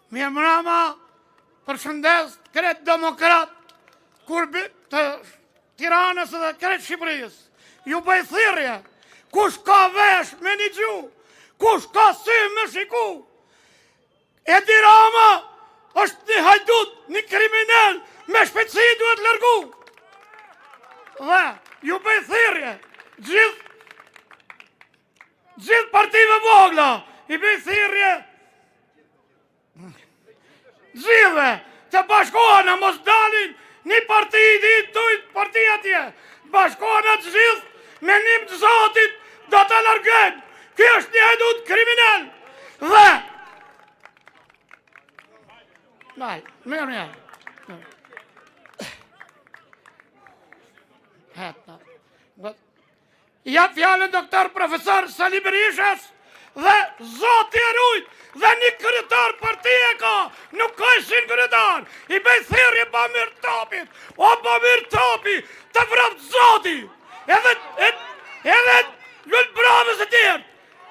Mirë mbrëma, përshëndes kretë demokrat, kurbi të Tiranës dhe kretë Shqipërisë. Ju bëj thirrje, kush ka vesh me një gjuhë, kush ka sy me shiku. Edi Rama është një hajdut, një kriminal, me shpejtësi duhet lërgu. Dhe ju bëj thirrje, gjithë partive vogla, i bëj thirrje, gjithve të bashkohen, a mos dalin një parti i ditë parti atje. Bashkohen atë gjithë me një të Zotit do të largën. Ky është një hajdut kriminal. Dhe mirë. Ja fjallën doktor profesor Sali Berishës dhe Zoti e rujt dhe një kryetar partije ka, nuk ka ishin kryetar. I bëj thirrje Bamir Tapit, o Bamir Tapi, të vrapt Zoti, edhe lull bravës e tjerë.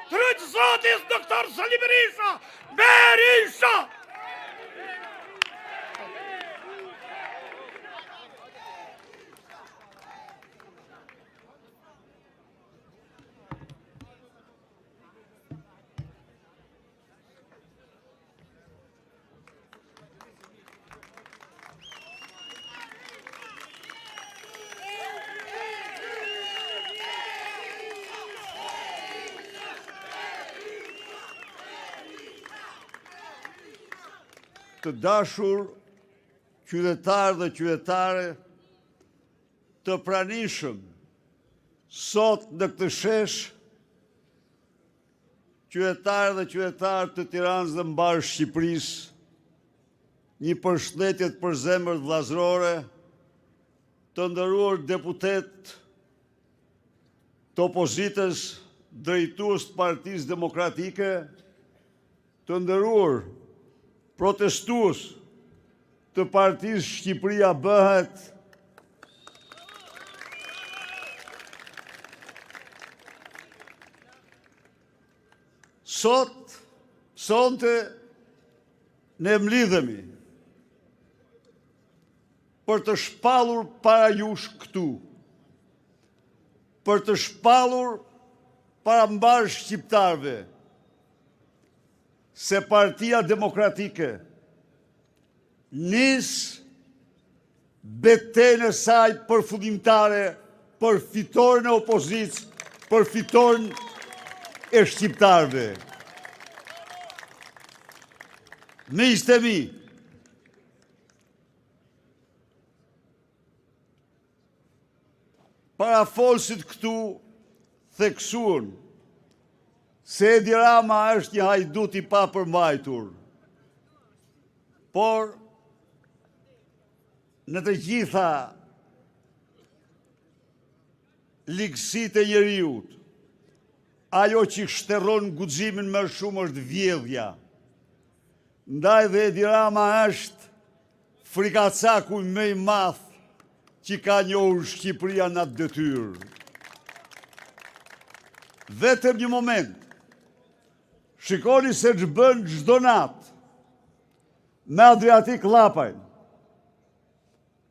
Të rujt Zotis doktor Sali Berisha. Të dashur qytetarë dhe qytetare të pranishëm, sot në këtë shesh, qytetarë dhe qytetarë të Tiranës dhe mbarë Shqipërisë, një përshëndetje të përzemërt vllazërore, të nderuar deputet të opozitës, drejtues të Partisë Demokratike, të nderuar protestues të Partisë Shqipëria Bëhet, sonte ne mlidhemi për të shpallur para jush këtu, për të shpallur para mbarë shqiptarve, se Partia Demokratike nis betejën e saj përfundimtare për fitoren e opozicës, për fitoren e shqiptarve. Miqtë e mi, parafolësit këtu theksuan se Edi Rama është një hajdut i papërmbajtur, por në të gjitha ligësitë e njeriut, ajo që shtërron guximin më shumë është vjedhja. Ndaj dhe Edi Rama është frikacaku më i madh që ka njohur Shqipëria në atë detyrë. Vetëm një moment, shikoni se ç'bën çdo natë me Adriatik Llapajn,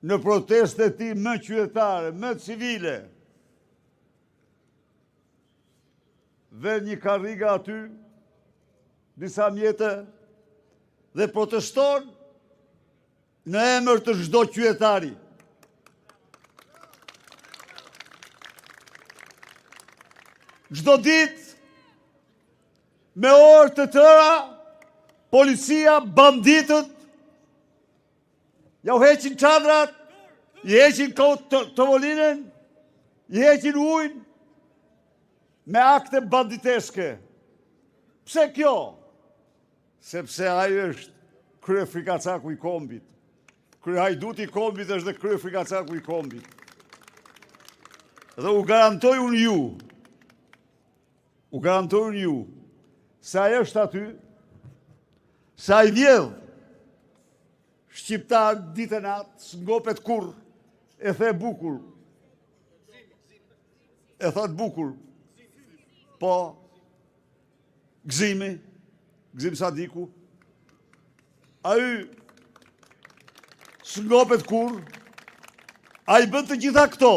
në protestë e tij më qytetare, më civile. Dhe një karriga aty, disa mjete, dhe proteston në emër të çdo qytetari. Çdo ditë, me orë të tëra, policia, banditët, ja u heqin çadrat, i heqin tovolinën, i heqin ujin, me akte banditeske. Pse kjo? Sepse ai është krye frikacaku i kombit. Krye hajduti i kombit është dhe krye frikacaku i kombit. Dhe u garantoj unë ju, se ai është aty, se ai vjedh shqiptar ditë e natë, s'ngopet kurrë, e the bukur. E thot bukur. Po, Gzim Sadiku, ai s'ngopet kur, ai bën të gjitha këto,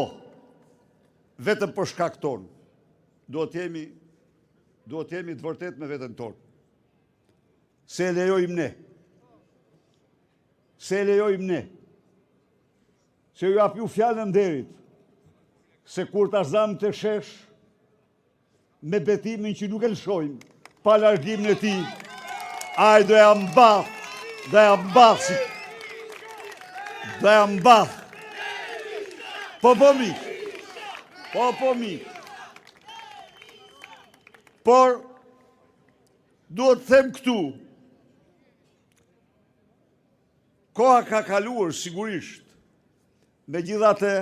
vetëm për shkak ton. Duhet jemi të vërtet me veten tonë. Se e lejojmë ne. Se ju api u fjallën nderit, se kur ta zamë të shesh, me betimin që nuk e lëshojmë, pa largimin e tij, ai do ja mbath. Po mi. Por, duhet të them këtu, koha ka kaluar sigurisht, megjithatë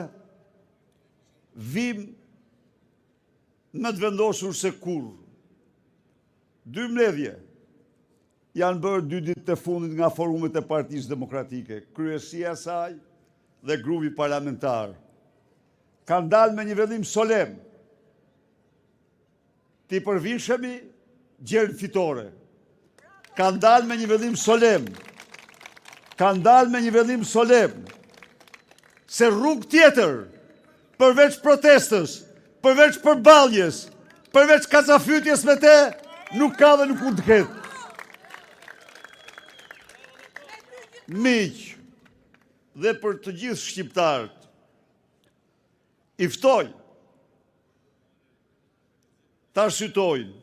vim më të vendosur se kur. 2 mbledhje janë bërë 2 ditë të fundit nga forumet e Partisë Demokratike, kryesia e saj dhe grupi parlamentar. Kanë dalë me një vendim solem. Ti përvishemi gjerën fitore. Kanë dalë me një vendim solem. Se rrugë tjetër, përveç protestës, përveç përballjes, përveç kacafytjes me te, nuk ka dhe nuk mund të ketë. Miq, dhe për të gjithë shqiptarët, i ftoj ta arsytojnë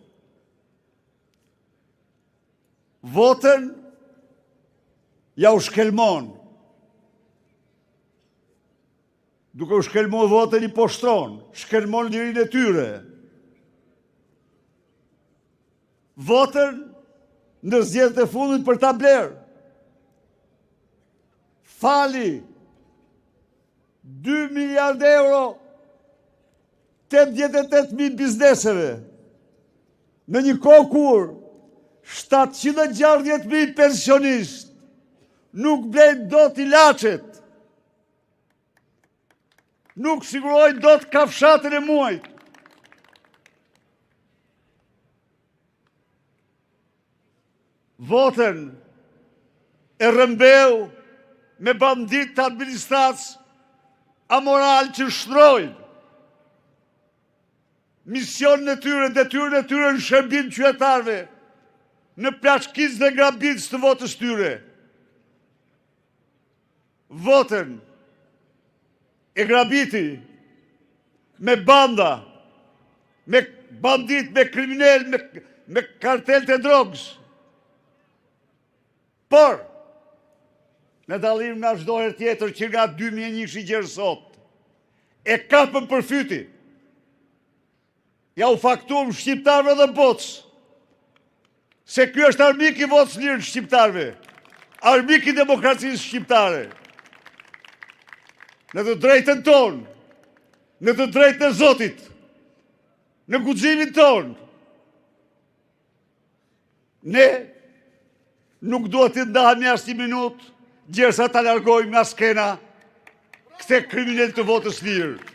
votën ja u shkelmon. Duke u shkelmon votën i poshtron, shkelmon lirinë e tyre. Votën në zgjedhjet e fundit për ta blerë. Fali 2 miliardë euro 88.000 bizneseve. Në një kohë kur 760.000 pensionistë nuk blejnë dot ilaçet, nuk sigurojnë dot kafshatën e muajit. Votën e rëmbeu me bandit të administratës amoral që shtrojnë misionin e tyre, detyrën e tyre në shërbim qytetarëve, në plaçkisë dhe grabitës të votës tyre. Votën e grabiti me banda, me bandit, me kriminal, me kartel të drogës. Por, në dallim nga çdo herë tjetër që nga 2001 i gjerë sot, e kapën për fyti. Ja u faktuam shqiptarëve dhe botës, se ky është armik i votës lirë shqiptarëve, armik i demokracisë shqiptare. Në të drejtën tonë, në të drejtën e Zotit, në guximin tonë, ne nuk duhet të ndahemi as një minutë, gjersa ta largojmë nga skena këtë kriminal të votës lirë.